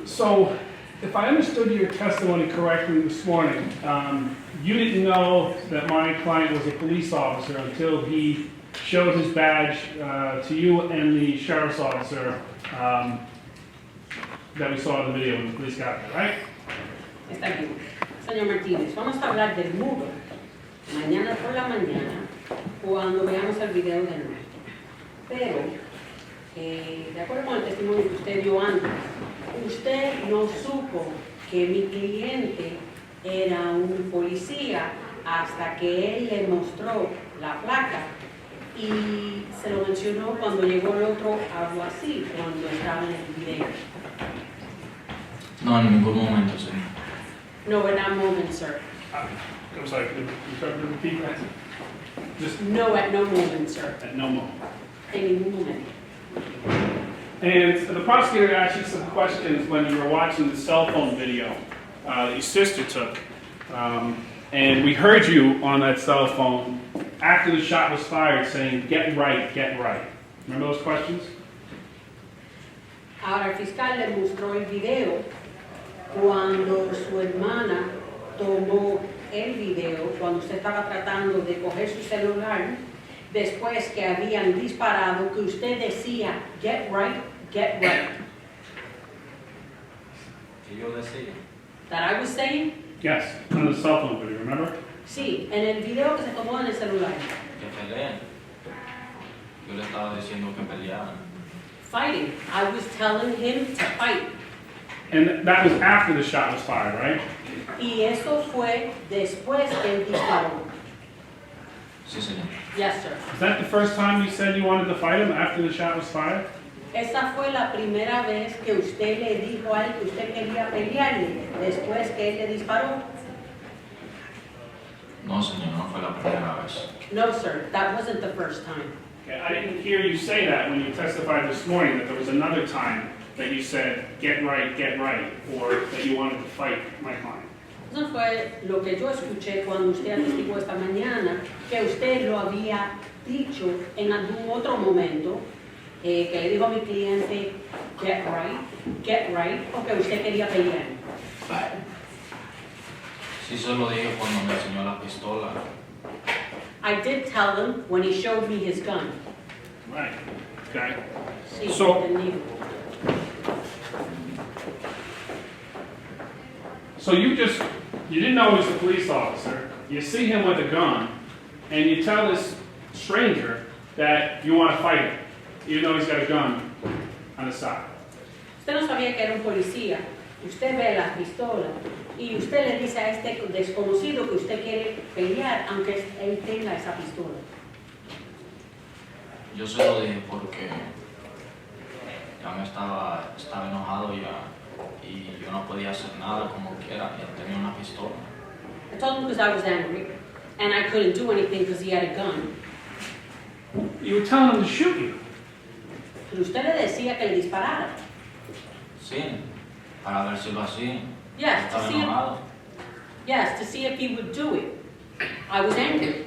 So, if I understood your testimony correctly this morning, you didn't know that my client was a police officer until he showed his badge to you and the sheriff's officer that we saw in the video when the police got there, right? Está bien. Señor Martínez, vamos a hablar del muro mañana por la mañana cuando veamos el video de nuevo. Pero, de acuerdo con el testimonio que usted dio antes, usted no supo que mi cliente era un policía hasta que él le mostró la placa y se lo mencionó cuando llegó el otro alguacil, cuando estaba en el video. No, en ningún momento, señor. No, at that moment, sir. I'm sorry, could you try to repeat that? Just No, at no moment, sir. at no moment. En ningún momento. And the prosecutor asked you some questions when you were watching the cell phone video that your sister took. And we heard you on that cell phone after the shot was fired saying, "Get right, get right." Remember those questions? Ahora el fiscal le mostró el video cuando su hermana tomó el video, cuando usted estaba tratando de coger su celular, después que habían disparado, que usted decía, "Get right, get right." ¿Qué yo decía? That I was saying? Yes, on the cell phone video, remember? Sí, en el video que se tomó en el celular. Que peleen. Yo le estaba diciendo que pelearan. Fighting. I was telling him to fight. And that was after the shot was fired, right? Y eso fue después que él disparó. Sí, señor. Yes, sir. Is that the first time you said you wanted to fight him after the shot was fired? Esa fue la primera vez que usted le dijo a él que usted quería pelearle después que él le disparó. No, señor, no fue la primera vez. No, sir, that wasn't the first time. Okay, I didn't hear you say that when you testified this morning, that there was another time that you said, get right, or that you wanted to fight my client. Eso fue lo que yo escuché cuando usted atestiguó esta mañana, que usted lo había dicho en algún otro momento, que le dijo a mi cliente, get right, o que usted quería pelear. Sí, se lo dije cuando me enseñó la pistola. I did tell him when he showed me his gun. Right, okay. Sí, So- entendido. So you didn't know he was a police officer, you see him with a gun, and you tell this stranger that you want to fight him, even though he's got a gun on his side. Usted no sabía que era un policía, usted ve las pistolas y usted le dice a este desconocido que usted quiere pelear aunque él tenga esa pistola. Yo se lo dije porque ya me estaba enojado ya y yo no podía hacer nada como quiera. Él tenía una pistola. I told him because I was angry and I couldn't do anything because he had a gun. You were telling him to shoot you. Pero usted le decía que le disparara. Sí, para ver si lo hacía. Yes, Estaba enojado. to see if he would do it. I was angry.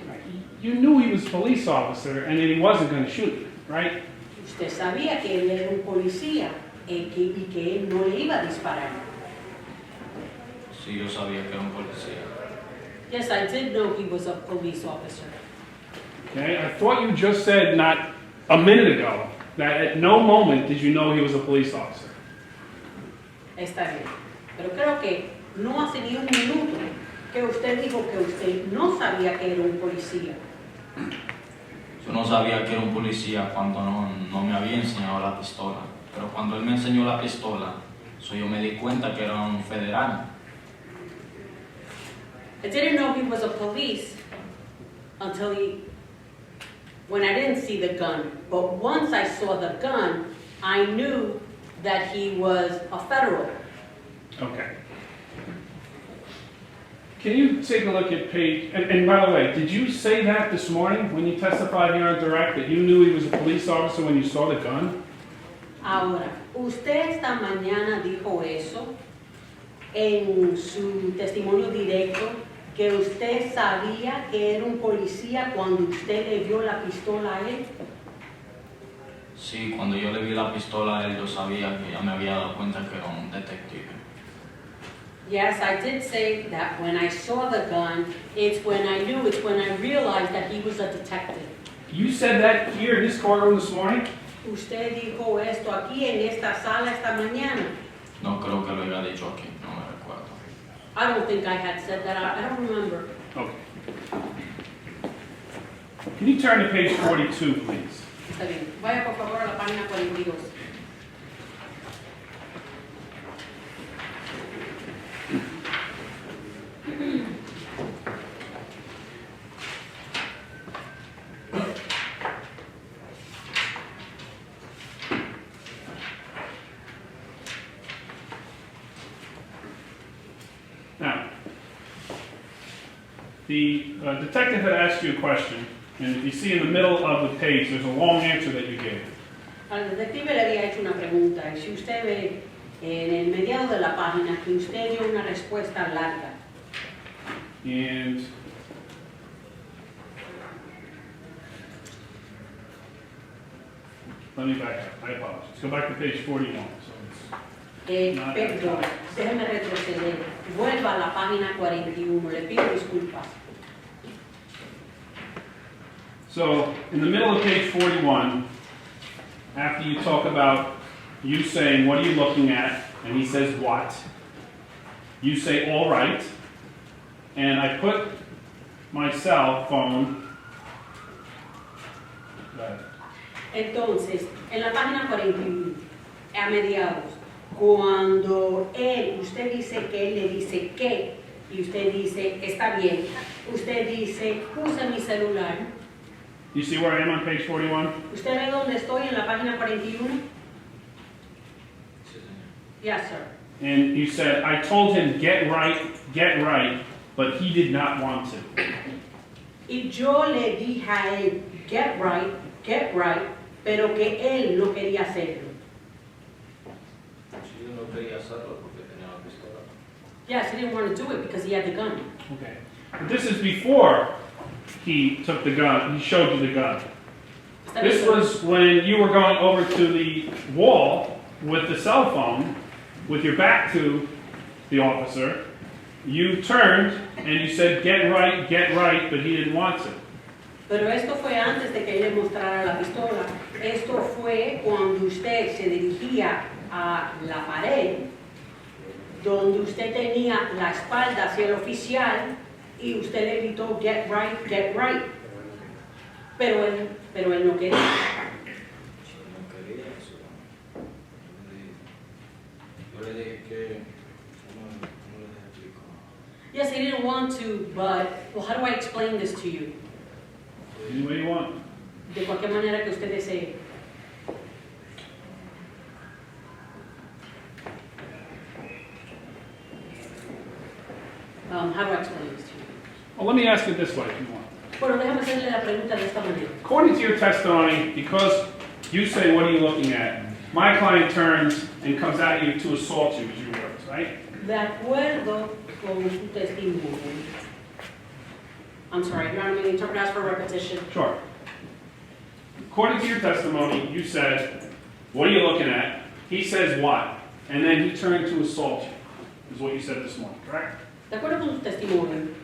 You knew he was a police officer and that he wasn't going to shoot you, right? Usted sabía que él era un policía y que él no le iba a disparar. Sí, yo sabía que era un policía. Yes, I did know he was a police officer. Okay, I thought you just said not a minute ago that at no moment did you know he was a police officer. Está bien. Pero creo que no hace ni un minuto que usted dijo que usted no sabía que era un policía. Yo no sabía que era un policía cuando no me había enseñado la pistola. Pero cuando él me enseñó la pistola, yo me di cuenta que era un federal. I didn't know he was a police until when I didn't see the gun. But once I saw the gun, I knew that he was a federal. Okay. Can you take a look at page, and by the way, did you say that this morning when you testified here on direct, that you knew he was a police officer when you saw the gun? Ahora, usted esta mañana dijo eso en su testimonio directo, que usted sabía que era un policía cuando usted le vio la pistola a él. Sí, cuando yo le vi la pistola a él, yo sabía que ya me había dado cuenta que era un detective. Yes, I did say that when I saw the gun, it's when I realized that he was a detective. You said that here in this courtroom this morning? Usted dijo esto aquí en esta sala esta mañana. No creo que lo haya dicho aquí, no me recuerdo. I don't think I had said that. I don't remember. Okay. Can you turn to page 42, please? Está bien. Vaya por favor a la página 42. Now, the detective had asked you a question, and if you see in the middle of the page, there's a long answer that you gave. Al detective le había hecho una pregunta y si usted ve en el mediado de la página que usted dio una respuesta larga. And let me back up. I apologize. Go back to page 41. So Perdón, déjeme retroceder. Vuelva a la página 41. Le pido disculpas. So, in the middle of page 41, after you talk about you saying, what are you looking at? And he says, what? You say, all right. And I put my cell phone. Entonces, en la página 41, a mediados, cuando usted dice que él le dice que, y usted dice, está bien, usted dice, puse mi celular. You see where I am on page 41? ¿Usted ve dónde estoy en la página 41? Yes, sir. And you said, I told him, get right, but he did not want to. Y yo le dije a él, get right, pero que él no quería hacerlo. Sí, yo no quería hacerlo porque tenía la pistola. Yes, he didn't want to do it because he had the gun. Okay. But this is before he took the gun, he showed you the gun. This was when you were going over to the wall with the cell phone, with your back to the officer. You turned and you said, get right, but he didn't want to. Pero esto fue antes de que él le mostrara la pistola. Esto fue cuando usted se dirigía a la pared, donde usted tenía la espalda hacia el oficial y usted le gritó, get right. Pero él no quería. No quería eso. Yo le dije que no le explico. Yes, he didn't want to, but, well, how do I explain this to you? Any way you want. De cualquier manera que usted desee. How do I explain this to you? Well, let me ask it this way if you want. Bueno, déjame hacerle la pregunta de esta manera. According to your testimony, because you say, what are you looking at? My client turns and comes at you to assault you, is your words, right? De acuerdo con su testimonio. I'm sorry, Your Honor, may the interpreter ask for repetition? Sure. According to your testimony, you said, what are you looking at? He says what? And then he turned to assault you, is what you said this morning, correct? De acuerdo con su testimonio,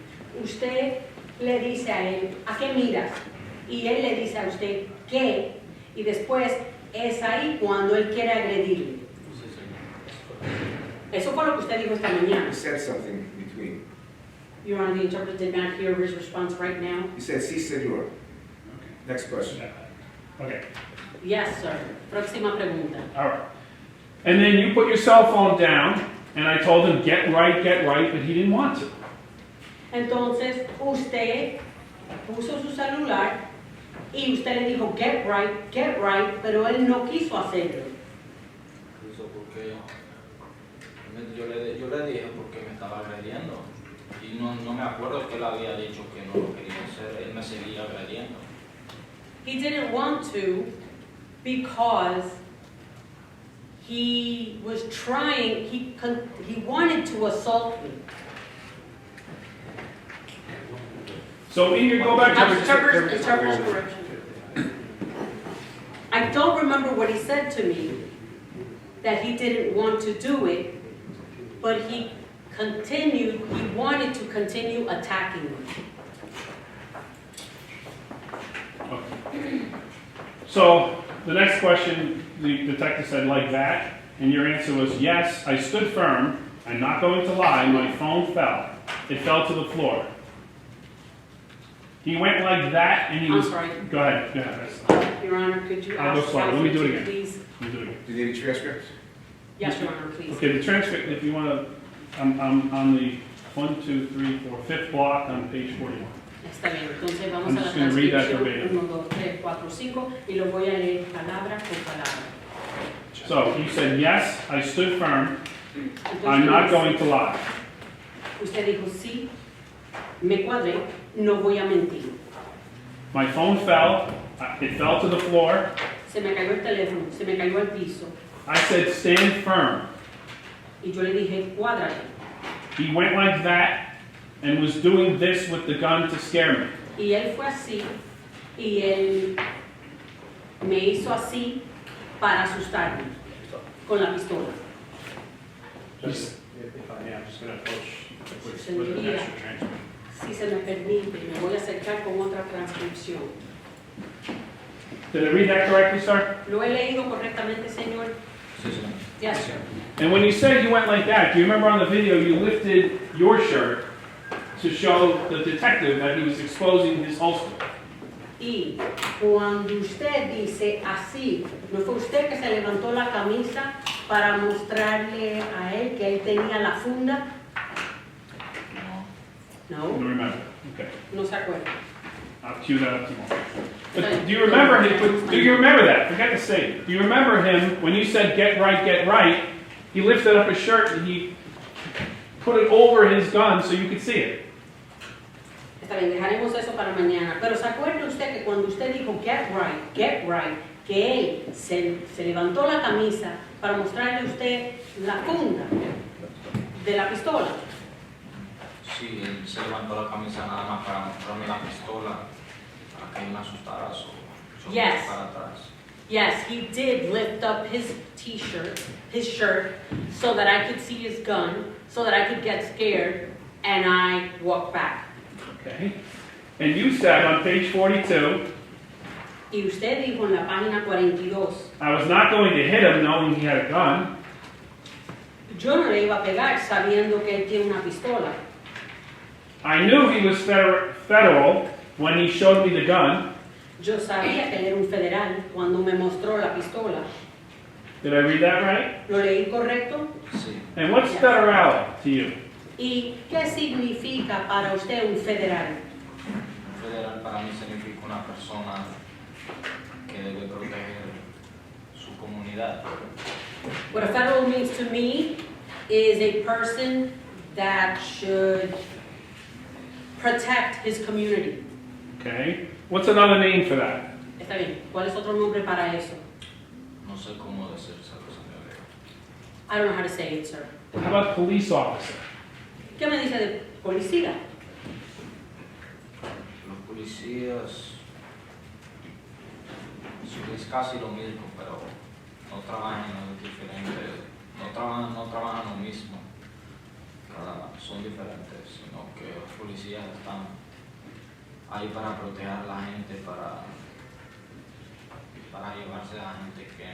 usted le dice a él, ¿a qué miras? Y él le dice a usted, ¿qué? Y después es ahí cuando él quiere agredirle. Eso fue lo que usted dijo esta mañana. You said something in between. Your Honor, the interpreter did not hear his response right now. You said, sí, senor. Okay. Next question. Okay. Yes, sir. Próxima pregunta. All right. And then you put your cell phone down, and I told him, get right, but he didn't want to. Entonces, usted puso su celular y usted le dijo, get right, pero él no quiso hacerlo. Incluso porque yo le dije porque me estaba agrediendo. Y no me acuerdo que él había dicho que no lo quería hacer. Él me seguía agrediendo. He didn't want to because he was trying, he wanted to assault me. So in your, go back to Interpreter's correction. I don't remember what he said to me, that he didn't want to do it, but he he wanted to continue attacking me. Okay. So the next question, the detective said like that, and your answer was yes, I stood firm, I'm not going to lie, my phone fell. It fell to the floor. He went like that and he I'm was... sorry. Go ahead. That's- Your Honor, could you I'll go ask slow. Let counsel me do it to again. please? Let me do it again. Do you need a transcript? Yes, Your Honor, please. Okay, the transcript, if you want to, I'm on the 1, 2, 3, 4, 5th block on page 41. Está bien, entonces vamos I'm a la just gonna read that transcripción verbatim. 1, 2, 3, 4, 5 y lo voy a leer palabra por palabra. So he said, yes, I stood firm, Entonces, I'm not going to lie. Usted dijo, sí, me cuadré, no voy a mentir. My phone fell, it fell to the floor. Se me cayó el teléfono, se me cayó al piso I said, stand firm. y yo le dije, cuádrate. He went like that and was doing this with the gun to scare me. Y él fue así y él me hizo así para asustarme con la pistola. Just, if I may, I'm just going to approach with Señoría. an extra transcript. Si se me permite, me voy a acercar con otra transcripción. Did I read that correctly, sir? ¿Lo he leído correctamente, señor? Sí, señor. Yes, sir. And when you said you went like that, do you remember on the video you lifted your shirt to show the detective that he was exposing his holster? Y cuando usted dice así, ¿no fue usted que se levantó la camisa para mostrarle a él que él tenía la funda? No. I don't No, remember. Okay. no se acuerda. I'll cue that up tomorrow. But do you remember him? Do you remember that? Forget to say it. Do you remember him when you said get right? He lifted up his shirt and he put it over his gun so you could see it. Está bien, dejaremos eso para mañana. Pero ¿se acuerda usted que cuando usted dijo get right, que él se levantó la camisa para mostrarle a usted la funda de la pistola? Sí, él se levantó la camisa nada más para mostrarme la pistola, para que yo me asustara, so Yes. para atrás. Yes, he did lift up his shirt, so that I could see his gun, so that I could get scared, and I walked back. Okay. And you said on page 42, Y usted dijo en la página 42, I was not going to hit him knowing he had a gun. yo no le iba a pegar sabiendo que él tiene una pistola. I knew he was federal when he showed me the gun. Yo sabía que él era un federal cuando me mostró la pistola. Did I read that right? ¿Lo leí correcto? Sí. And what's federal to you? ¿Y qué significa para usted un federal? Un federal para mí significa una persona que debe proteger su comunidad. What a federal means to me is a person that should protect his community. Okay. What's another name for that? Está bien, ¿cuál es otro nombre para eso? No sé cómo decírselo, señor. I don't know how to say it, sir. How about police officer? ¿Qué me dice de policía? Los policías es casi lo mismo, pero no trabajan en diferentes, no trabajan lo mismo, son diferentes, sino que los policías están ahí para proteger a la gente, para llevarse a la gente que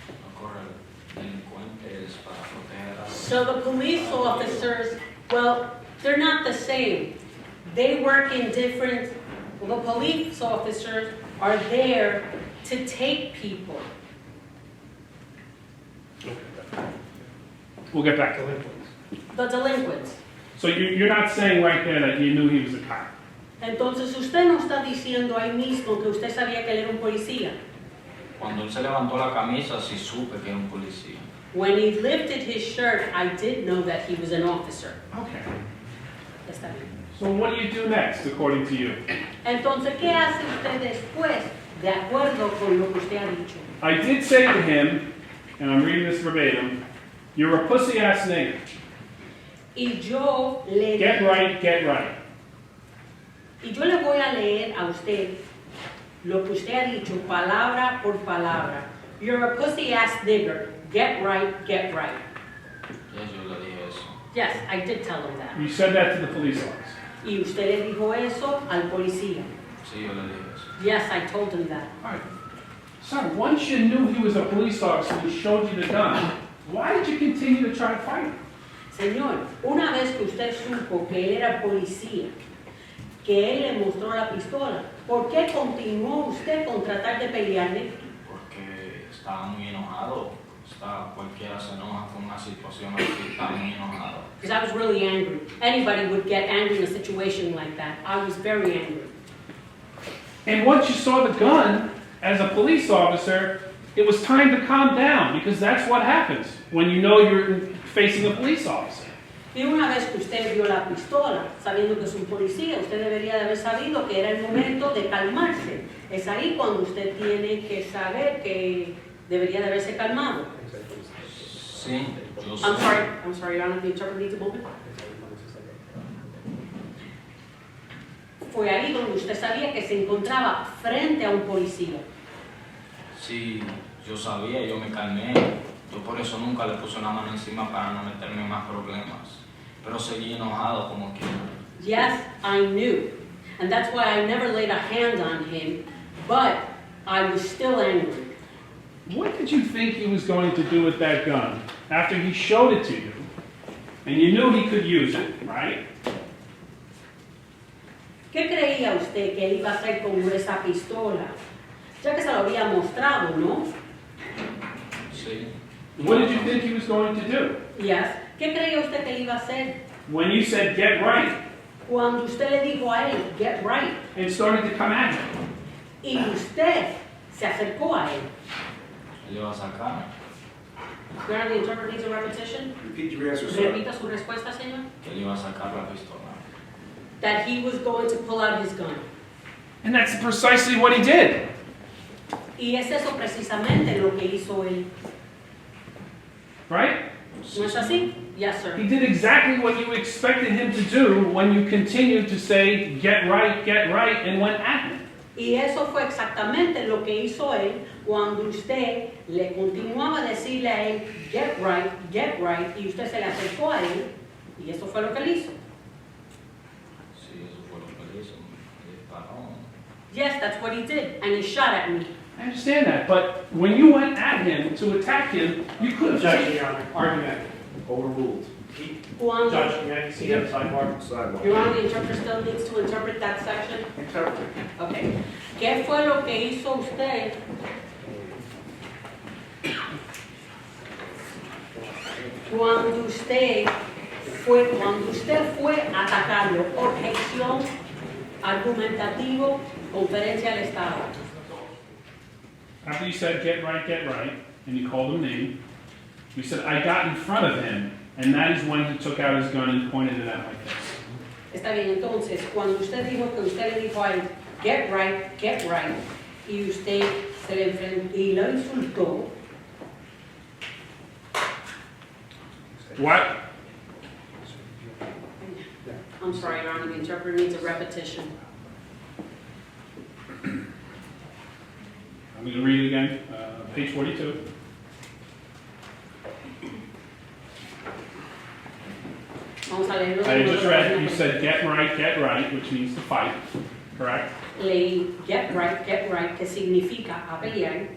no corre delincuentes, para proteger a los... So the police officers, well, they're not the same. They work in different, well, the police officers are there to take people. We'll get back to that. The delinquents. So you're not saying right there that you knew he was a cop? Entonces usted no está diciendo ahí mismo que usted sabía que él era un policía. Cuando él se levantó la camisa, sí supe que era un policía. When he lifted his shirt, I did know that he was an officer. Okay. Está bien. So what do you do next, according to you? Entonces, ¿qué hace usted después, de acuerdo con lo que usted ha dicho? I did say to him, and I'm reading this verbatim, you're a pussy-ass nigger. Y yo le Get right, get right. Y yo le voy a leer a usted lo que usted ha dicho palabra por palabra. You're a pussy ass nigger. Get right, get right. Ya yo le dije eso. Yes, I did tell him that. You said that to the police officer. Y usted le dijo eso al policía. Sí, yo le dije eso. Yes, I told him that. All right. Sir, once you knew he was a police officer and he showed you the gun, why did you continue to try to fight him? Señor, una vez que usted supo que él era policía, que él le mostró la pistola, ¿por qué continuó usted con tratar de pelearle? Porque estaba muy enojado. Cualquiera se enoja con una situación así, estaba muy enojado. Because I was really angry. Anybody would get angry in a situation like that. I was very angry. And once you saw the gun, as a police officer, it was time to calm down, because that's what happens when you know you're facing a police officer. Y una vez que usted vio la pistola, sabiendo que es un policía, usted debería de haber sabido que era el momento de calmarse. Es ahí cuando usted tiene que saber que debería de haberse calmado. Sí, yo sé. I'm sorry, Your Honor, the interpreter needs a moment. Fue ahí donde usted sabía que se encontraba frente a un policía. Sí, yo sabía, yo me calmé. Yo por eso nunca le puse una mano encima para no meterme en más problemas. Pero seguí enojado como que... Yes, I knew. And that's why I never laid a hand on him, but I was still angry. What did you think he was going to do with that gun after he showed it to you? And you knew he could use it, right? ¿Qué creía usted que él iba a hacer con esa pistola? Ya que se lo había mostrado, ¿no? Sí. What did you think he was going to do? Yes. ¿Qué creía usted que él iba a hacer? When you said, get right, Cuando usted le dijo a él, get right, and started to come at him. y usted se acercó a él. Él iba a sacar. Your Honor, the interpreter needs a repetition. Repeat your answer, sir. Repita su respuesta, señor. Que él iba a sacar la pistola. That he was going to pull out his gun. And that's precisely what he did. Y es eso precisamente lo que hizo él. Right? ¿No es así? Yes, sir. He did exactly what you expected him to do when you continued to say, get right, and went at him. Y eso fue exactamente lo que hizo él cuando usted le continuaba a decirle a él, get right, y usted se le acercó a él, y eso fue lo que él hizo. Sí, eso fue lo que él hizo. Me disparó. Yes, that's what he did, and he shot at me. I understand that, but when you went at him to attack him, you could have Objection, Your Honor. Argument. Overruled. Cuando, Judge, may I see that sidebar? Sidewalk. Your Honor, the interpreter still needs to interpret that section. Interpret. Okay. ¿Qué fue lo que hizo usted cuando usted fue a atacarlo? Objeción, argumentativo, conferencia al Estado. After you said, get right, and you called him name, you said, I got in front of him, and that is when he took out his gun and pointed it at my face. Está bien, entonces, cuando usted dijo que usted le dijo a él, get right, y usted se le enfrentó y lo insultó, What? I'm sorry, Your Honor, the interpreter needs a repetition. I'm going to read it again, page 42. Vamos a leerlo. I just read, you said, get right, which means to fight, correct? Leí get right, que significa a pelear.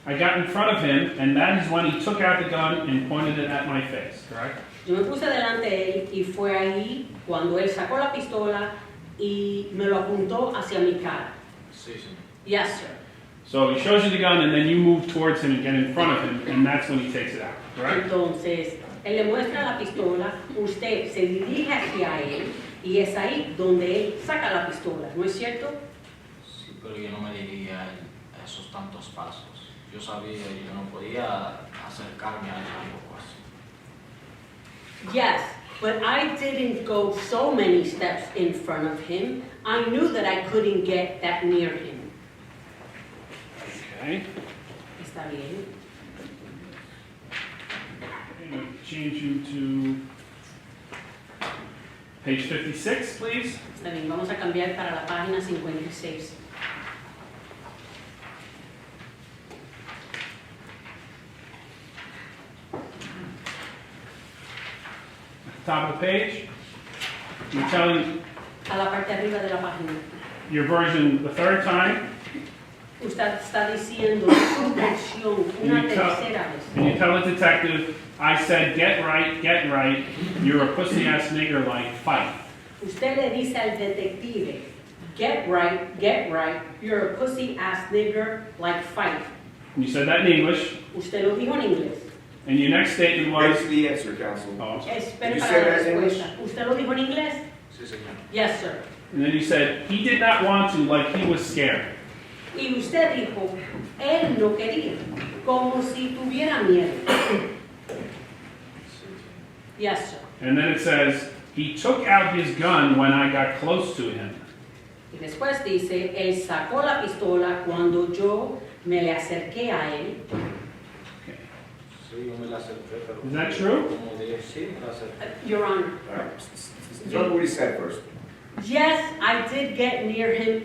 I got in front of him, and that is when he took out the gun and pointed it at my face, correct? Yo me puse delante de él y fue ahí cuando él sacó la pistola y me lo apuntó hacia mi cara. Sí, sí. Yes, sir. So he shows you the gun, and then you move towards him and get in front of him, and that's when he takes it out, correct? Entonces, él le muestra la pistola, usted se dirige hacia él y es ahí donde él saca la pistola, ¿no es cierto? Sí, pero yo no me dirigía a esos tantos pasos. Yo sabía que yo no podía acercarme a él tampoco así. Yes, but I didn't go so many steps in front of him. I knew that I couldn't get that near him. Okay. Está bien. I'm going to change you to page 56, please. Está bien, vamos a cambiar para la página 56. top of the page. You're telling a la parte arriba de la página. your version the third time, Usted está diciendo su versión una tercera vez. and you tell the detective, I said, get right, you're a pussy-ass nigger like, fight. Usted le dice al detective, get right, you're a pussy ass nigger, like fight. And you said that in English, Usted lo dijo en inglés. and your next statement was, Where's the answer, counsel? oh, Espere You para said la that in respuesta. ¿Usted lo dijo en inglés? Sí, señor. Yes, sir. and then you said, he did not want to, like he was scared. Y usted dijo, él no quería, como si tuviera miedo. Yes, sir. And then it says, he took out his gun when I got close to him. Y después dice, él sacó la pistola cuando yo me le acerqué a él. Sí, yo me la acerqué, pero... Is that true? Como dije, sí, me la acerqué. Your Honor. All right. Tell me what he said first. Yes, I did get near him.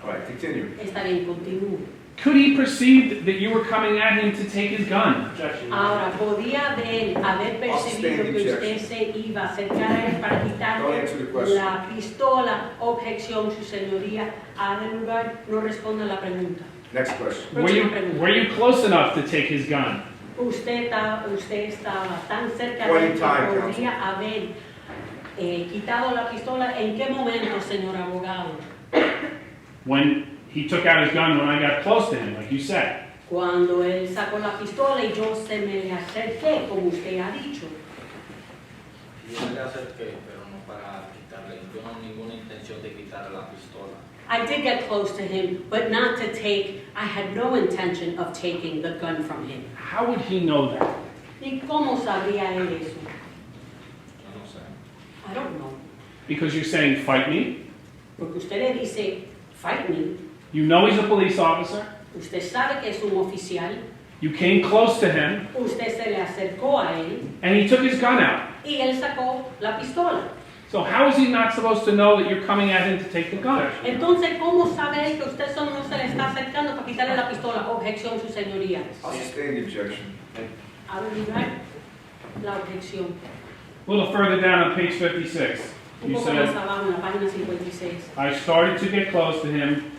All right, continue. Está bien, continúo. Could he perceive that you were coming at him to take his gun? Objection, Your Honor. Ahora, ¿podía haber percibido que usted se iba a acercar a él para Don't quitarle answer the question. la pistola? Objeción, su señoría. A del lugar, no responde a la pregunta. Next question. Were you close enough to take his gun? Usted estaba tan cerca de Point él in que time, podría haber quitado la pistola. ¿En qué momento, señor abogado? When he took out his gun when I got close to him, like you said. Cuando él sacó la pistola y yo se me le acerqué, como usted ha dicho. Yo me la acerqué, pero no para quitarle. Yo no tengo ninguna intención de quitarle la pistola. I did get close to him, but not to take, I had no intention of taking the gun from him. How would he know that? ¿Y cómo sabría él eso? Yo no sé. I don't know. Because you're saying, fight me. Porque usted le dice, fight me. You know he's a police officer. Usted sabe que es un oficial. You came close to him, Usted se le acercó a él and he took his gun out. y él sacó la pistola. So how is he not supposed to know that you're coming at him to take the gun? Entonces, ¿cómo sabe él que usted solo no se le está acercando para quitarle la pistola? Objeción, su señoría. I'll sustain the objection. A lugar, la objeción. A little further down on page 56, Un you poco más said, abajo, en la página 56. I started to get close to him,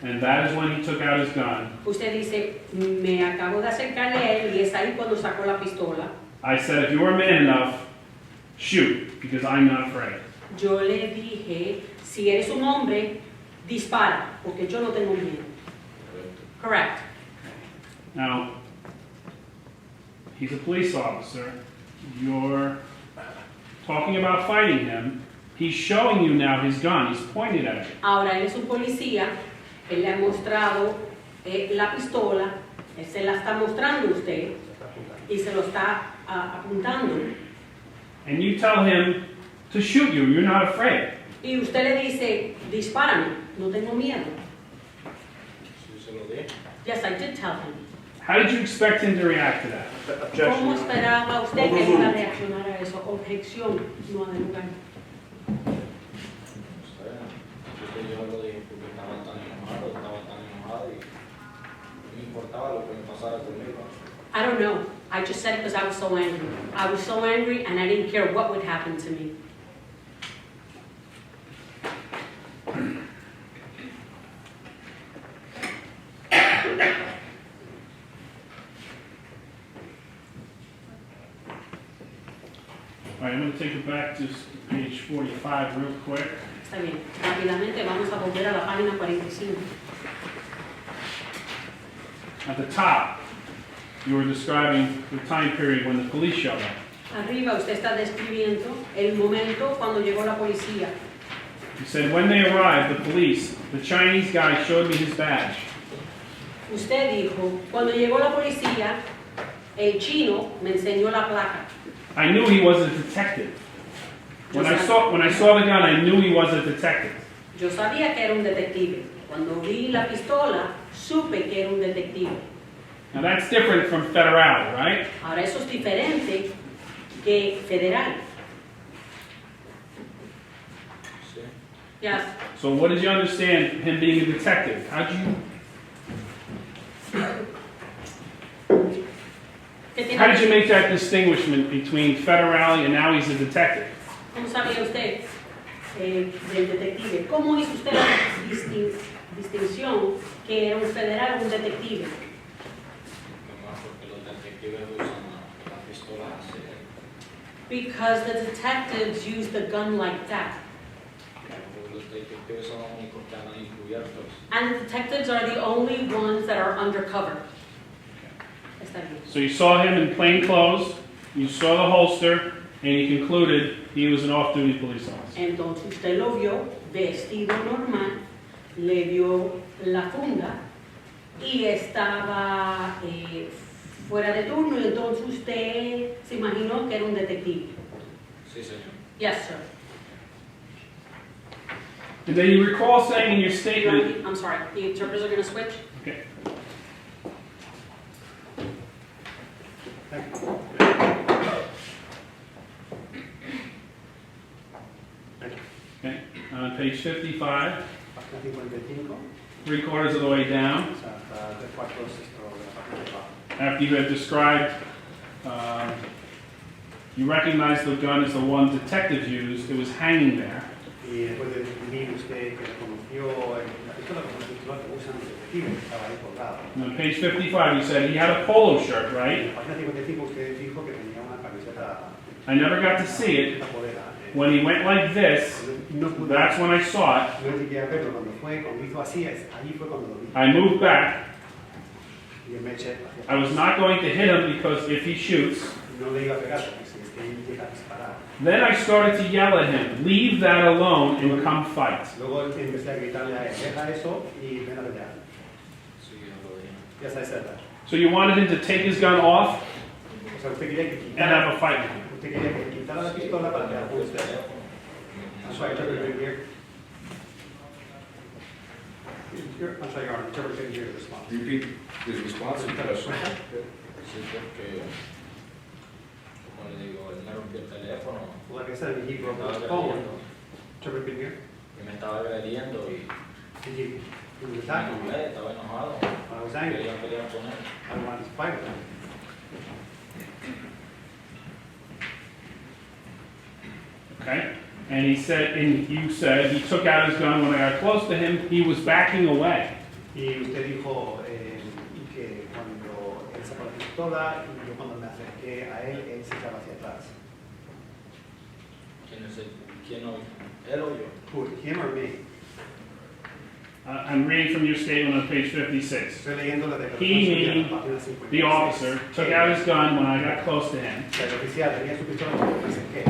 and that is when he took out his gun. Usted dice, me acabo de acercarle a él y es ahí cuando sacó la pistola. I said, if you are man enough, shoot, because I'm not afraid. Yo le dije, si eres un hombre, dispara, porque yo no tengo miedo. Correct. Now, he's a police officer. You're talking about fighting him. He's showing you now his gun. He's pointed at it. Ahora él es un policía, él le ha mostrado la pistola, él se la está mostrando a usted y se lo está apuntando. And you tell him to shoot you. You're not afraid. Y usted le dice, dispárame, no tengo miedo. Sí, se lo dije. Yes, I did tell him. How did you expect him to react to that? Objection, ¿Cómo Your Honor. esperaba usted que iba a reaccionar a eso? Objeción, no ha de lugar. No sé. Yo lo dije porque estaba tan enojado y no me importaba lo que me pasara conmigo. I don't know. I just said it because I was so angry. I was so angry and I didn't care what would happen to me. All right, I'm going to take it back to page 45 real quick. Está bien. Rápidamente vamos a volver a la página 45. At the top, you were describing the time period when the police showed up. Arriba usted está describiendo el momento cuando llegó la policía. You said, when they arrived, the police, the Chinese guy showed me his badge. Usted dijo, cuando llegó la policía, el chino me enseñó la placa. I knew he was a detective. When I saw the gun, I knew he was a detective. Yo sabía que era un detective. Cuando vi la pistola, supe que era un detective. Now that's different from federal, right? Ahora eso es diferente que federal. Sí. Yes. So what did you understand him being a detective? How'd you... ¿Qué tiene How did que- you make that distinguishment between federale and now he's a detective? ¿Cómo sabía usted del detective? ¿Cómo hizo usted la distinción que era un federal o un detective? Porque los detectives usan las pistolas así. Because the detectives use the gun like that. Los detectives son los únicos que andan encubiertos. And the detectives are the only ones that are undercover. Está bien. So you saw him in plain clothes, you saw the holster, and you concluded he was an off-duty police officer. Entonces usted lo vio vestido normal, le vio la funda y estaba fuera de turno y entonces usted se imaginó que era un detective. Sí, señor. Yes, sir. And then you recall saying in your statement, I'm sorry, the interpreters are going to switch? okay, okay, on page 55, Página 55, 3/4 of the way down, o sea, hasta 3/4 de la página de abajo. after you had described, you recognized the gun as the one detectives used, it was hanging there. Y después de definir usted que reconoció la pistola como la pistola que usan los detectives, que estaba ahí colgado. And on page 55, you said he had a polo shirt, En right? la página 55 usted dijo que tenía una camiseta, I never got to see it. una polera. When he went like this, No pude, that's when I saw it. no llegué a verlo, cuando hizo así, ahí fue cuando lo vi. I moved back. Y yo me eché hacia I was not going to hit him because if he shoots, no le iba a pegar, porque si es que él llega a disparar. then I started to yell at him, leave that alone and come fight. Luego empecé a gritarle a él, deja eso y ven a pelear. Sí, yo lo dije. Yes, I said that. So you wanted him to take his gun off O sea, usted quería que and quitara, have a fight with him. usted quería que quitara la pistola para pelear con usted. I'm sorry, interpreter couldn't hear. I'm sorry, Your Honor, interpreter couldn't hear the response. Repeat his response to the question. Sí, porque, como le digo, él me rompió el teléfono Well, like I said, he me broke estaba his phone. agrediendo. Interpreter couldn't hear. Y me estaba agrediendo y He was me attacking me. enojé, estaba enojado. I was angry. Quería pelear con él. I wanted to fight with him. Okay? And he said, and you said he took out his gun. When I got close to him, he was backing away. Y usted dijo que cuando él sacó la pistola y yo cuando me acerqué a él, él se echaba hacia atrás. ¿Quién es él? ¿Quién o él o yo? Who, him or me? I'm reading from your statement on page 56. Estoy leyendo la declaración He, suya en meaning la página 56. the officer, took out his gun when I got close to him. O sea, el oficial tenía su pistola cuando me acerqué.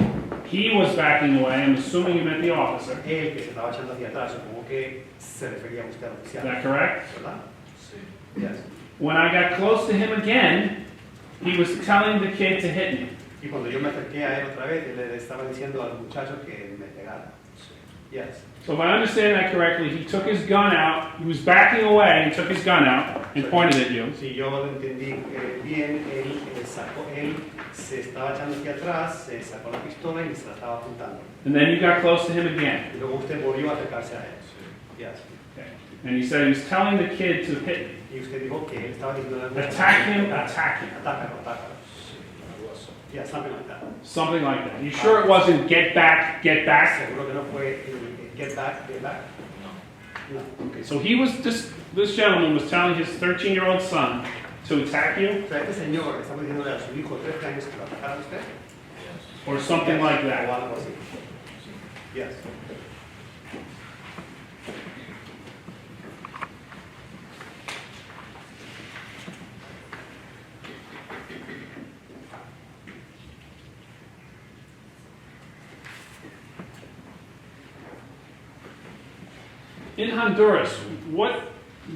He was backing away. I'm assuming you meant the officer. Él que se estaba echando hacia atrás, supongo que se refería a usted al Is oficial. that correct? ¿Verdad? Sí. Yes. When I got close to him again, he was telling the kid to hit me. Y cuando yo me acerqué a él otra vez, él le estaba diciendo al muchacho que me pegara. Sí. Yes. So if I understand that correctly, he took his gun out, he was backing away and took his gun out and pointed at you. Si yo lo entendí bien, él se estaba echando hacia atrás, se sacó la pistola y se la estaba apuntando. And then you got close to him again. Y luego usted volvió a acercarse a él. Sí. Yes. Okay. And he said he was telling the kid to hit me. Y usted dijo que él estaba diciendo Attack him, attack him. Atácalo, atácalo. Sí, algo así. Yeah, something like that. Something like that. You sure it wasn't get back, get back? Seguro que no fue get back, get back. No. No. Okay, so he was, this gentleman was telling his 13-year-old son to attack you O sea, este señor estaba diciéndole a su hijo de 13 años que lo atacara a usted. Yes. or something like O that. algo así. Yes. In Honduras, what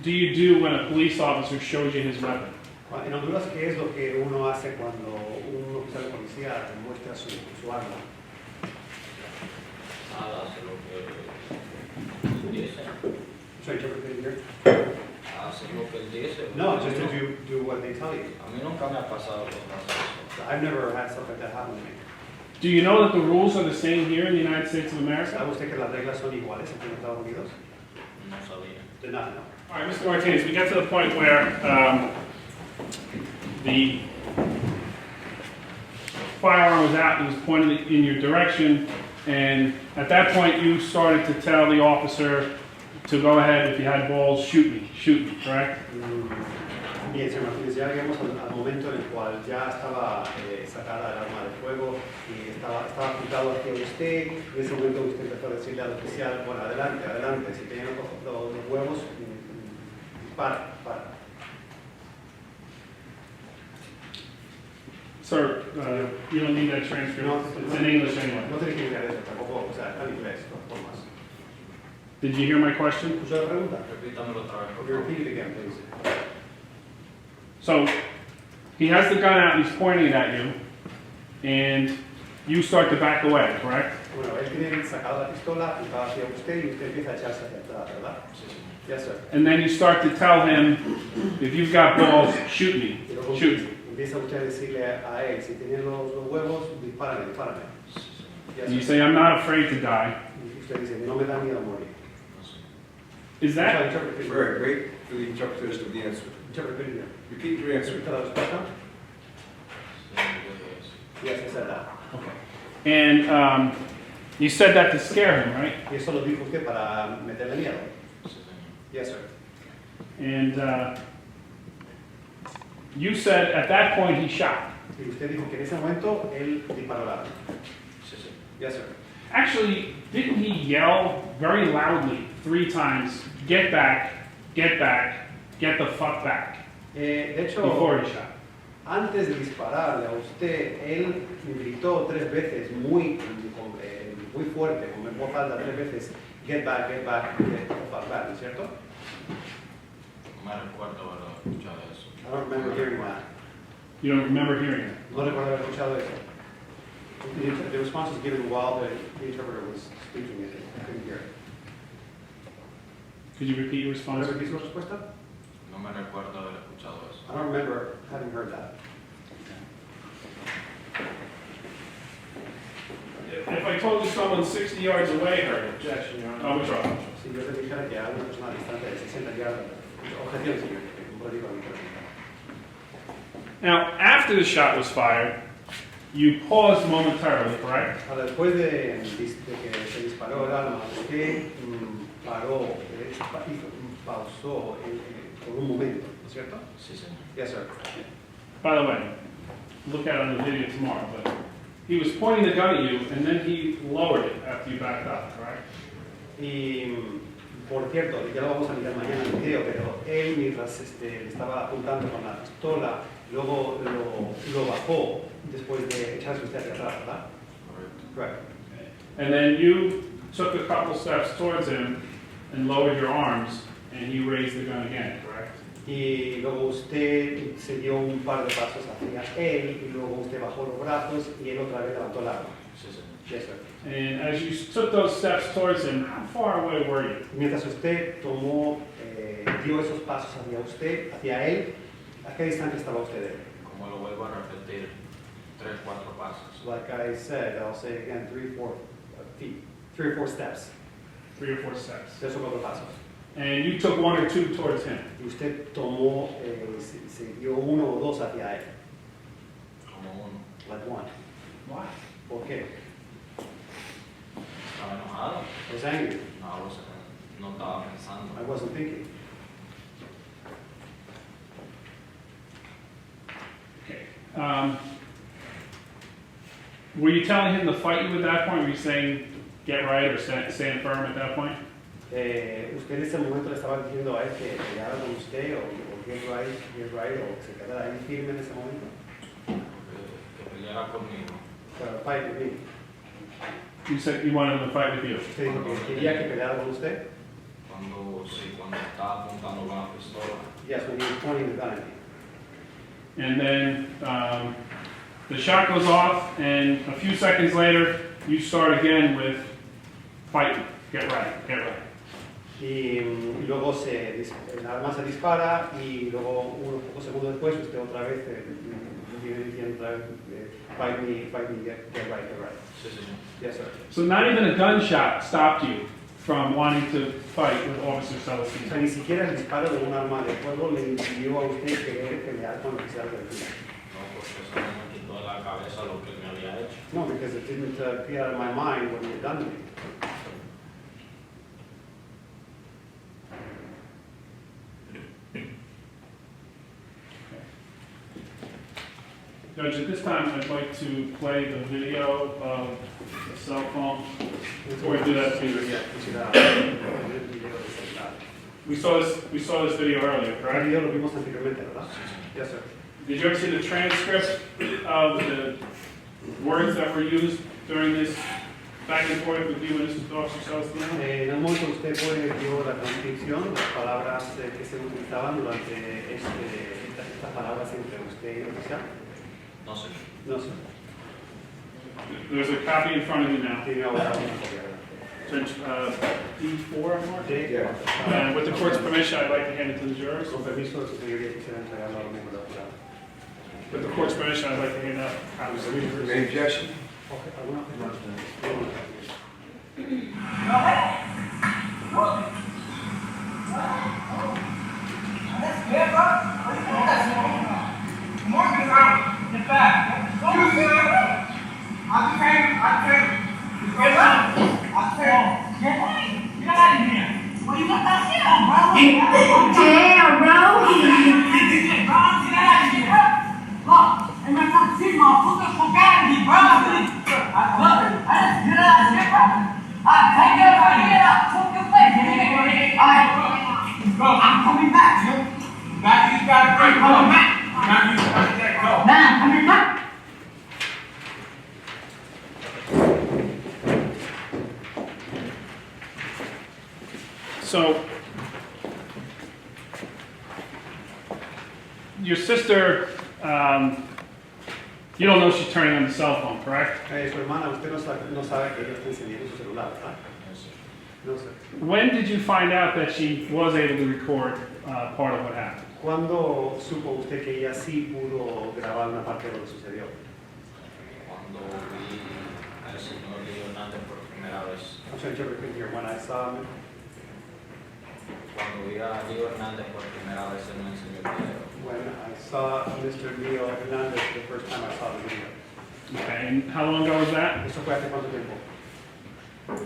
do you do when a police officer shows you his weapon? En Honduras, ¿qué es lo que uno hace cuando un oficial de policía muestra su arma? Nada, hace lo que él dice. So interpreting here? Hace lo que él dice. No, just to do what they tell you. A mí nunca me ha pasado cosas así. I've never had stuff like that happen to me. Do you know that the rules are the same here in the United States of America? ¿Sabe usted que las reglas son iguales aquí en Estados Unidos? No sabía. Did not know. All right, Mr. Martinez, we get to the point where the firearm was out, and was pointed in your direction, and at that point you started to tell the officer to go ahead, if you had balls, shoot me, correct? Bien, señor Martínez, ya llegamos al momento en el cual ya estaba sacada el arma de fuego y estaba apuntado hacia usted. En ese momento usted empezó a decirle al oficial, bueno, adelante, adelante, si tiene los huevos, para. Sir, you don't need that transcript. No, It's in English anyway. No tiene que mirar eso tampoco, o sea, está en inglés, de todas formas. Did you hear my question? ¿Escuchó la pregunta? Repítamelo otra vez, por Could you favor. repeat it again, please? So, he has the gun out and he's pointing it at you, and you start to back away, correct? Bueno, él tiene sacada la pistola, apuntada hacia usted y usted empieza a echarse hacia atrás, ¿verdad? Sí, señor. Yes, sir. And then you start to tell him, if you've got balls, shoot me, Y luego shoot me. empieza usted a decirle a él, si tiene los huevos, dispárame. Sí, señor. Yes, And you sir. say, I'm not afraid to die. Y usted dice, no me da miedo morir. No, señor. Is that, Right, wait for the interpreters to the answer. Interpreter. Repeat your answer. ¿Escucha la respuesta? Sí, yo dije eso. Yes, I said that. okay. And you said that to scare him, right? Y eso lo dijo usted para meterle miedo. Sí, señor. Yes, sir. And you said at that point he shot. Y usted dijo que en ese momento él disparó la arma. Sí, señor. Yes, sir. Actually, didn't he yell very loudly 3 times, get back, get the fuck back, De hecho, before he shot? antes de dispararle a usted, él gritó 3 veces muy fuerte, con voz alta 3 veces, get back, get back, ¿no es cierto? No me recuerdo haber escuchado eso. I don't remember hearing that. You don't remember hearing it? No recuerdo haber escuchado eso. The response was given while the interpreter was speaking it. I couldn't hear it. Could you repeat your response? ¿Puedes repetir su respuesta? No me recuerdo haber escuchado eso. I don't remember having heard that. If I told you someone 60 yards away heard it, Objection, Your Honor. I would try. Si yo te dijera que a una persona distante de 60 yardas, objeción, señor, un político de mi pregunta. Now, after the shot was fired, you paused momentarily, correct? Ahora, después de que se disparó el arma, usted paró, pausó por un momento, ¿no es cierto? Sí, señor. Yes, sir. By the way, look at it on the video tomorrow, but he was pointing the gun at you, and then he lowered it after you backed up, correct? Y, por cierto, ya lo vamos a mirar mañana en el video, pero él, mientras le estaba apuntando con la pistola, luego lo bajó después de echarse usted hacia atrás, ¿verdad? Correcto. Correct. And then you took a couple steps towards him and lowered your arms, and he raised the gun again, correct? Y luego usted se dio un par de pasos hacia él, y luego usted bajó los brazos y él otra vez levantó el arma. Sí, señor. Yes, sir. And as you took those steps towards him, how far away were you? Mientras usted dio esos pasos hacia él, ¿a qué distancia estaba usted de él? Como lo vuelvo a repetir, 3, 4 pasos. Like I said, I'll say it again, 3 or 4 feet, 3 or 4 steps, 3 or 4 steps. 3 o 4 pasos. And you took 1 or 2 towards him. Y usted tomó, se dio 1 o 2 hacia él, Como uno. like 1. Why? ¿Por qué? Estaba enojado. I was angry. No estaba pensando. I wasn't thinking. Okay. Were you telling him to fight you at that point? Were you saying get right or stand firm at that point? ¿Usted en ese momento le estaba diciendo a él que peleara con usted o get right o que se quedara ahí firme en ese momento? Que peleara conmigo. Fight with me. You said you wanted him to fight with you. ¿Usted dijo que quería que peleara con usted? Cuando estaba apuntando con la pistola. Yes, when he was pointing the gun at me. And then the shot goes off, and a few seconds later, you start again with fighting. Get right, get right. Y luego el arma se dispara y luego unos pocos segundos después usted otra vez viene diciendo otra vez fight me, get right. Sí, señor. Yes, sir. So not even a gunshot stopped you from wanting to fight with Officer O sea, Celestino. ni siquiera el disparo de un arma de fuego le impidió a usted querer pelear con el oficial del día. No, porque eso no me quitó quitó de la cabeza lo que él me había hecho. No, because it didn't get out of my mind what he had done to me. Judge, at this time, I'd like to play the video of the cell phone. Before we do that, please. We saw this video earlier, El correct? video lo vimos anteriormente, ¿verdad? Yes, sir. Did you ever see the transcript of the words that were used during this back and forth with you and Mr. Officer Celestino? En un momento usted vio la transcripción, las palabras que se utilizaban durante estas palabras entre usted y el oficial. No sé. No sé. There's a copy in front of you now. Tiene ahora una copia. Judge, D4, Mark? Yeah. And with the court's permission, I'd like to hand it to the jurors. Con permiso de su señoría, quisiera entregarlo a los miembros de la jurada. With the court's permission, I'd like to hand out copies of the jurors. Any objection? Okay, ¿alguna objeción? I'm coming back, Joe. Matthew's got a break. Come on, Matt. Matthew's got to let go. Man, I'm coming back. So, your sister, you don't know she's turning on the cell phone, correct? Su hermana, usted no sabe que ella está encendiendo su celular, ¿verdad? No sé. No sé. When did you find out that she was able to record part of what happened? ¿Cuándo supo usted que ella sí pudo grabar una parte de lo que sucedió? Cuando vi al señor Leo Hernández por primera vez. I'm sorry, Jeffrey, couldn't hear. When I saw him, Cuando vi a Leo Hernández por primera vez, él me enseñó el video. when I saw Mr. Leo Hernandez the first time I saw the video. Okay, and how long ago was that? ¿Eso fue hace cuánto tiempo? Como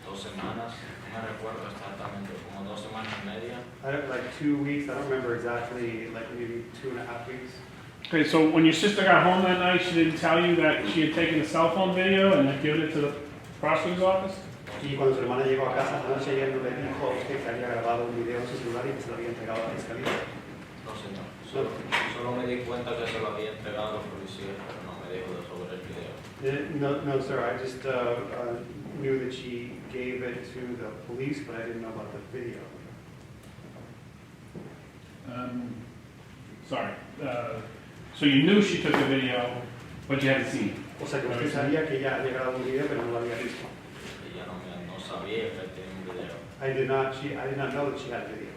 dos semanas, no me recuerdo exactamente, como 2 semanas y media. I don't, like 2 weeks. I don't remember exactly, like maybe 2.5 weeks. Okay, so when your sister got home that night, she didn't tell you that she had taken a cell phone video and had given it to the prosecutor's office? Y cuando su hermana llegó a casa esa noche, ella no le dijo a usted que había grabado un video en su celular y que se lo había entregado a la fiscalía. No, señor. Solo me di cuenta que se lo había entregado a los policías, pero no me dijo sobre el video. No, sir. I just knew that she gave it to the police, but I didn't know about the video. Sorry. So you knew she took the video, but you hadn't seen it? O sea, que usted sabía que ella había grabado un video, pero no lo había visto. Ella no sabía que él tenía un video. I did not know that she had a video.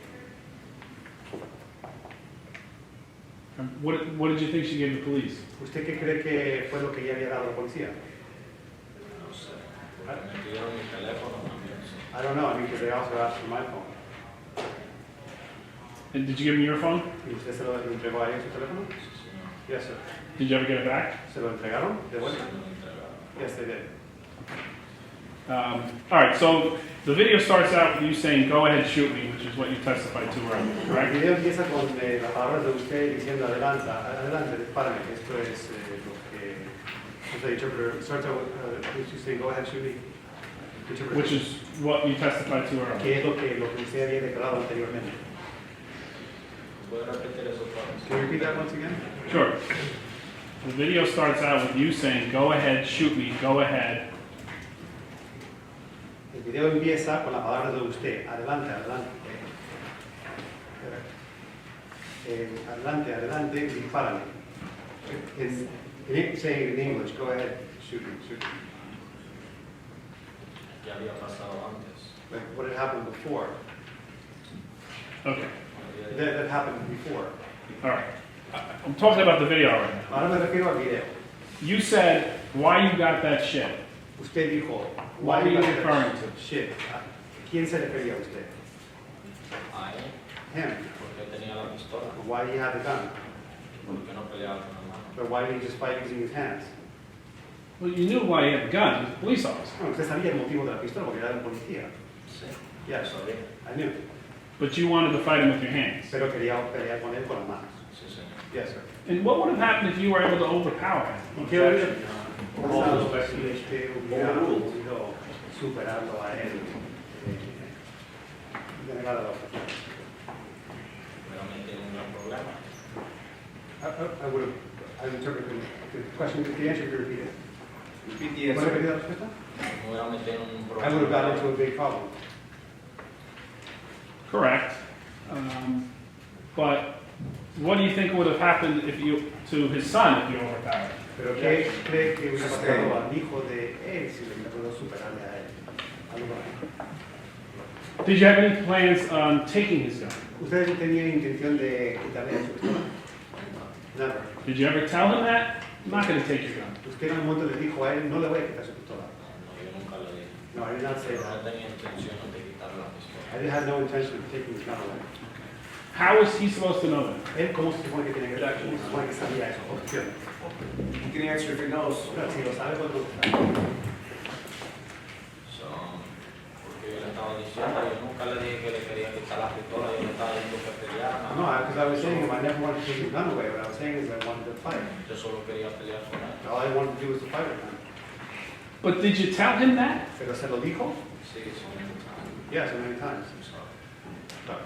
What did you think she gave the police? ¿Usted qué cree que fue lo que ella había dado a la policía? No sé, porque me pidieron mi teléfono también. I don't know. I mean, because they also asked for my phone. And did you give them your phone? ¿Y usted se lo entregó a ella su teléfono? Sí, señor. Yes, sir. Did you ever get it back? ¿Se lo entregaron de Sí, vuelta? me lo entregaron. Yes, they did. All right, so the video starts out with you saying, "Go ahead, shoot me," which is what you testified to earlier, El right? video empieza con las palabras de usted diciendo adelante, dispárame. Esto es lo que the interpreter starts out with you saying, go ahead, shoot me. The interpreter- Which is what you testified to earlier. que es lo que usted había declarado anteriormente. ¿Puedo repetir eso otra vez? Can you repeat that once again? Sure. The video starts out with you saying, "Go ahead, shoot me, go ahead." El video empieza con las palabras de usted, adelante, adelante. Adelante, dispárame. Say it in English, go ahead, shoot me, shoot me. ¿Qué había pasado antes? Like what had happened before. Okay, That happened before. all right. I'm talking about the video right now. Ahora me refiero al video. You said, "Why you got that shit?" Usted dijo, What are you got that referring to? Shit. ¿Quién se refería a usted? A él, Him. porque tenía la pistola. Why do you have the gun? ¿Por qué no peleaba con la mano? But why didn't he just fight using his hands? Well, you knew why he had a gun. He was a police officer. Bueno, usted sabía el motivo de la pistola porque era un policía. Sí, Yes, sabía. I knew. But you wanted to fight him with your hands. Pero quería pelear con él con las manos. Sí, señor. Yes, sir. And what would have happened if you were able to overpower him? ¿Y qué hubiera pasado si usted hubiera podido superarlo a él? Denegar a la otra. Realmente tiene un gran problema. I would have, I interpreted the question, the answer if you repeat it. Repeat the ¿Puede repetir answer. la respuesta? Me hubiera metido en un I would have gotten into problema. a big problem. Correct. But what do you think would have happened if you to his son if you overpowered him? Pero ¿qué cree que hubiera pasado al hijo de él si le pudo superarle a él? Algo así. Did you have any plans on taking his gun? ¿Usted tenía intención de quitarle su pistola? Never. Did you ever tell him that? I'm not going to take your gun. Usted en un momento le dijo a él, no le voy a quitar su pistola. No, yo nunca le dije. No, I did not say Pero no that. tenía intención de quitarle la pistola. I did have no intention of taking his gun away. How was he supposed to know that? Él, ¿cómo se supone que tiene que cómo se supone que sabía eso? Opción. You can answer if he knows. Pero si lo sabe, pues lo sabe. So, porque yo le estaba diciendo, yo nunca le dije que le quería quitar la pistola, yo le estaba diciendo que peleara. No, because I was saying I never wanted to take his gun away. What I was saying is I wanted to fight. Yo solo quería pelear con él. All I wanted to do was to fight with him. But did you tell him that? Pero se lo dijo? Sí, sí, Yes, so many times. I'm sorry.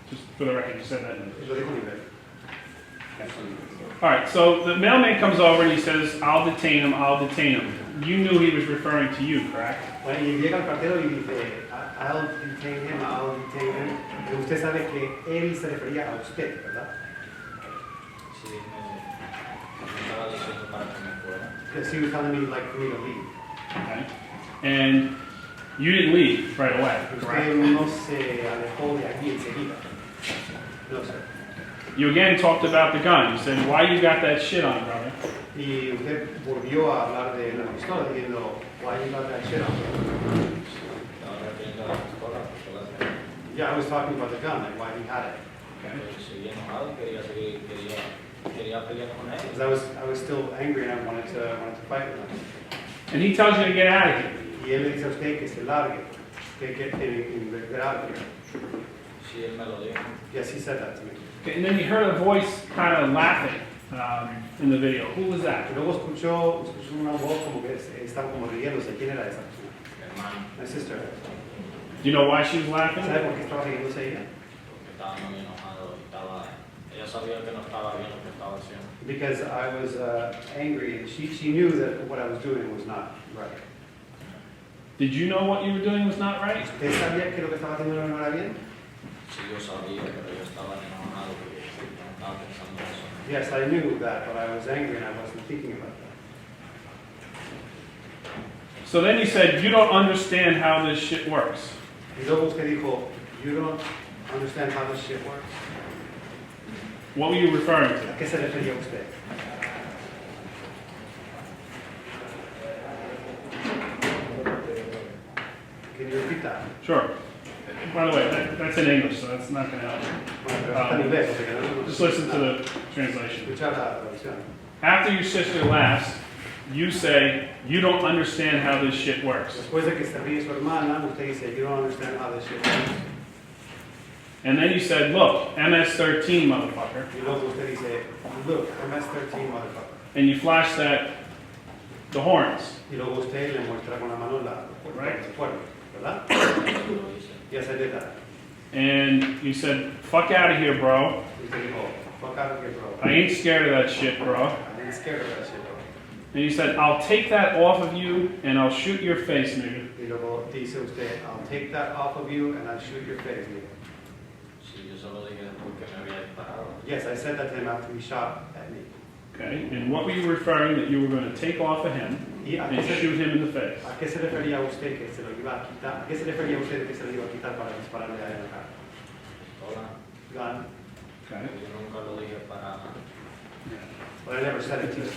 Just for the record, you said that. Lo dijo ni vez. All right, so the mailman comes over and he says, I'll detain him, I'll detain him. You knew he was referring to you, correct? Bueno, y llega el cartero y dice, I'll detain him, I'll detain him. Pero usted sabe que él se refería a usted, ¿verdad? Sí, me estaba diciendo para que me fuera. Because he was telling me like for me to leave. Okay. And you didn't leave right away, Usted correct? no se alejó de aquí enseguida. No, sir. You again talked about the gun. You said, why you got that shit on, brother? Y usted volvió a hablar de la pistola diciendo, why you got that shit on? Estaba refiriendo a la pistola, la pistola tenía. Yeah, I was talking about the gun, like why he had it. Okay. Yo seguía enojado y quería pelear con él. Because I was still angry and I wanted to fight with him. And he tells you to get out of here. Y él le dice a usted que se largue, que get out of here. Sí, él me lo dijo. Yes, he said that to me. Okay, and then you heard a voice kind of laughing in the video. Who was that? Y luego escuchó una voz como que estaba como riéndose. ¿Quién era esa persona? Mi hermano, My sister. Do you know why she was laughing? ¿Sabe por qué estaba riéndose ella? porque estaba muy enojado y ella sabía que no estaba bien lo que estaba haciendo. Because I was angry and she knew that what I was doing was not right. Did you know what you were doing was not right? ¿Usted sabía que lo que estaba haciendo no era bien? Sí, yo sabía, pero yo estaba enojado porque no estaba pensando eso. Yes, I knew that, but I was angry and I wasn't thinking about that. So then you said, you don't understand how this shit works. Y luego usted dijo, you don't understand how this shit works. What were you referring to? ¿A qué se refería usted? Can you repeat that? Sure. By the way, that's in English, so that's not going to help. Bueno, pero está en inglés, o sea que no- Just listen to the translation. Escuchar la traducción. After your sister laughs, you say, you don't understand how this shit works. Después de que se ríe su hermana, usted dice, you don't understand how this shit works. And then you said, look, MS-13, motherfucker. Y luego usted dice, look, MS-13, motherfucker. And you flash the horns. Y luego usted le muestra con la mano Right. los cuernos, ¿verdad? Eso lo hice. Yes, I did that. And you said, fuck out of here, bro. Y usted dijo, fuck out of here, bro. I ain't scared of that shit, bro. I ain't scared of that shit, bro. And you said, I'll take that off of you and I'll shoot your face, nigga. Y luego dice usted, I'll take that off of you and I'll shoot your face, nigga. Sí, yo solo dije porque me había disparado. Yes, I said that to him after he shot at me. Okay? And what were you referring that you were going to take off of him ¿Y and shoot him in the face? a qué se refería usted que se lo iba a quitar? ¿A qué se refería usted que se lo iba a quitar para dispararle a él en la cara? Pistola, Gun. Okay? yo nunca lo dije para... But I never said it to you.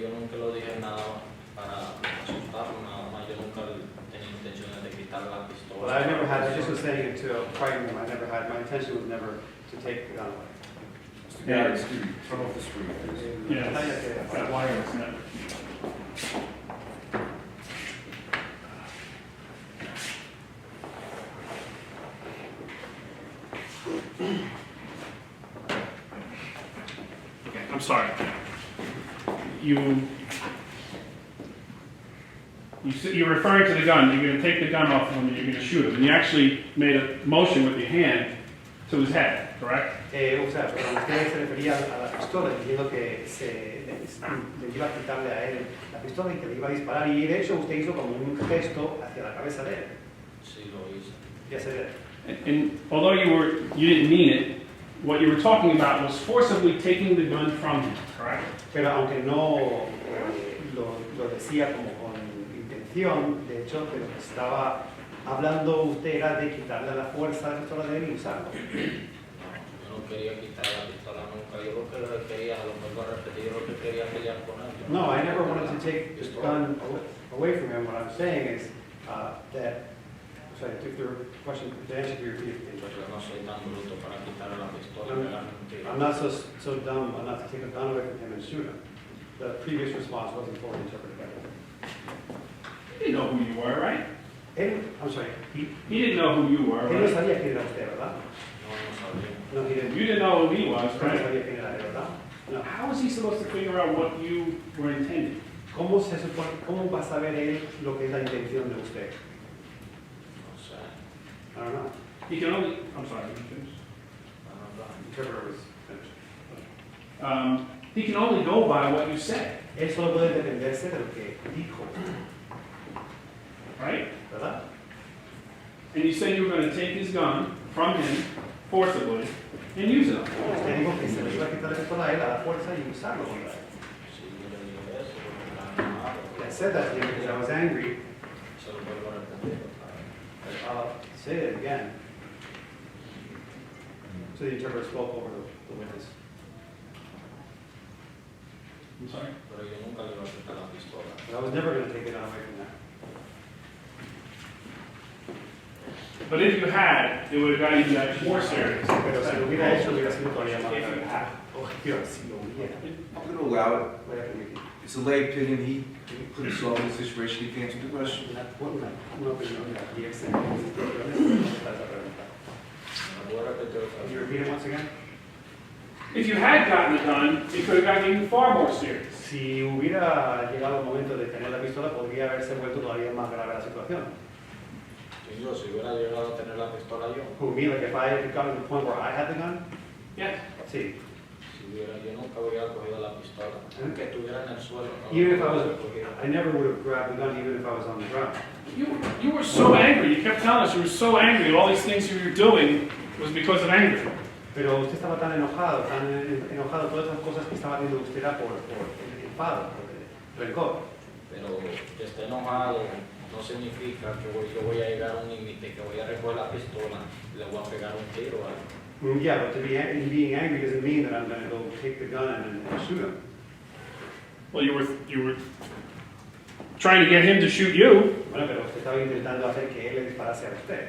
Yo nunca lo dije nada para asustarlo, nada más. Yo nunca tenía intenciones de quitar la pistola. But I just was saying it to frighten him. My intention was never to take the gun away. Yeah. Turn off the screen, please. Yeah, Pantalla it's que- got wireless network. Okay, I'm sorry. You're referring to the gun. You're going to take the gun off him and you're going to shoot him. And you actually made a motion with your hand to his head, correct? O sea, pero usted se refería a la pistola diciendo que le iba a quitarle a él la pistola y que le iba a disparar. Y de hecho usted hizo como un gesto hacia la cabeza de él. Sí, lo hice. Ya se ve. And although you didn't mean it, what you were talking about was forcibly taking the gun from him, correct? Pero aunque no lo decía como con intención, de hecho, de lo que estaba hablando usted era de quitarle a la fuerza la pistola de él y usarlo. No, yo no quería quitar la pistola nunca. Yo lo que quería, a lo mejor repetir, yo lo que quería pelear con él. No, I never wanted to take the gun away from him. What I'm saying is that, sorry, to your question, to answer to your question, Yo no soy tan bruto para quitarle la pistola y pegarle un tiro. I'm not so dumb enough to take a gun away from him and shoot him. The previous response wasn't fully interpreted by him. He didn't know who you were, right? I'm sorry, He didn't know who you were, él no right? sabía quién era usted, ¿verdad? No, no sabía. No, he didn't. You didn't know who he was, No right? sabía quién era él, ¿verdad? No. How was he supposed to figure out what you were intending? ¿Cómo va a saber él lo que es la intención de usted? No sé. I don't know. He can only, I'm sorry, you finished? Interpreter was finished. He can only go by what you said, Él solo puede dependerse de lo que dijo, right? ¿verdad? And you said you were going to take his gun from him forcibly and use it on him. Usted dijo que se le iba a quitar la pistola a él a la fuerza y usarlo contra él. Sí, yo le dije eso, porque estaba enojado. I said that to him because I was angry. Se lo vuelvo a repetir otra vez. I'll say it again. So the interpreter spoke over the witness. I'm sorry? Pero yo nunca le iba a quitar la pistola. But I was never going to take it away from that. But if you had, it would have gotten you that more serious. Pero si lo hubiera hecho, hubiera sido todavía más grave. Oh, Dios, si lo hubiera. I'm going to allow it. Voy a permitir. It's a lay opinion. He put himself in a situation. He can answer the question. Una opinión de aquí excelente. Esta pregunta. Me lo voy a repetir otra Can vez. you repeat it once again? If you had gotten the gun, it could have gotten you far more serious. Si hubiera llegado el momento de tener la pistola, podría haberse vuelto todavía más grave la situación. Sí, yo, si hubiera llegado a tener la pistola yo, Who, me, like if I had gotten to the point where I had the gun? Yes. Sí. yo nunca hubiera cogido la pistola. Aunque estuviera en el suelo, no Even if I la was, hubiera cogido. I never would have grabbed the gun even if I was on the ground. You were so angry. You kept telling us you were so angry. All these things you were doing was because of anger. Pero usted estaba tan enojado, todas esas cosas que estaba haciendo usted era por el enfado, por el rencor. Pero que esté enojado no significa que yo voy a llegar a un límite, que voy a recoger la pistola y le voy a pegar un tiro a él. Yeah, but to be being angry doesn't mean that I'm going to go take the gun and shoot him. Well, you were trying to get him to shoot you. Bueno, pero usted estaba intentando hacer que él le disparase a usted.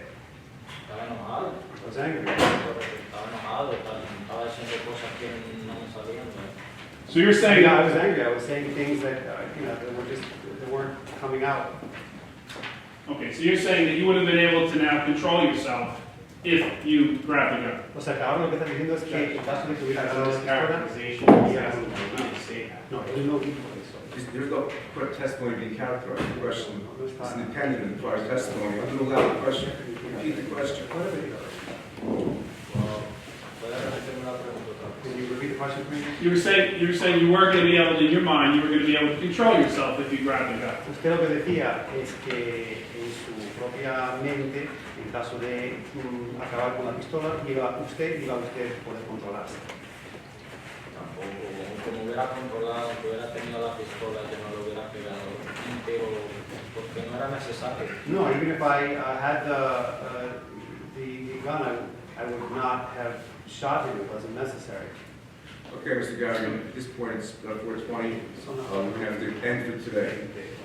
Estaba enojado, I was angry. estaba enojado, estaba haciendo cosas que no me salían. So you're saying Yeah, I was angry. I was saying things that that weren't coming out. okay. So you're saying that you would have been able to now control yourself if you grabbed the gun. O sea, que ahora lo que está diciendo es que en caso de que hubiera agarrado la pistola, no, él no dijo eso. There's no correct testimony being characterized. The question is independent of the prior testimony. I'm going to allow the question. Repeat the question. ¿Puede repetirlo? ¿Puedes repetirme la pregunta otra vez? Can you repeat the question, please? You were saying you weren't going to be able to, in your mind, you were going to be able to control yourself if you grabbed the gun. Usted lo que decía es que en su propia mente, en caso de acabar con la pistola, iba usted poder controlarse. Tampoco, aunque me hubiera controlado, aunque hubiera tenido la pistola, yo no lo hubiera pegado un tiro porque no era necesario. No, even if I had the gun, I would not have shot him. It wasn't necessary. Okay, Mr. Garrigan, at this point it's 4:20. So no. We're going to have to end for today.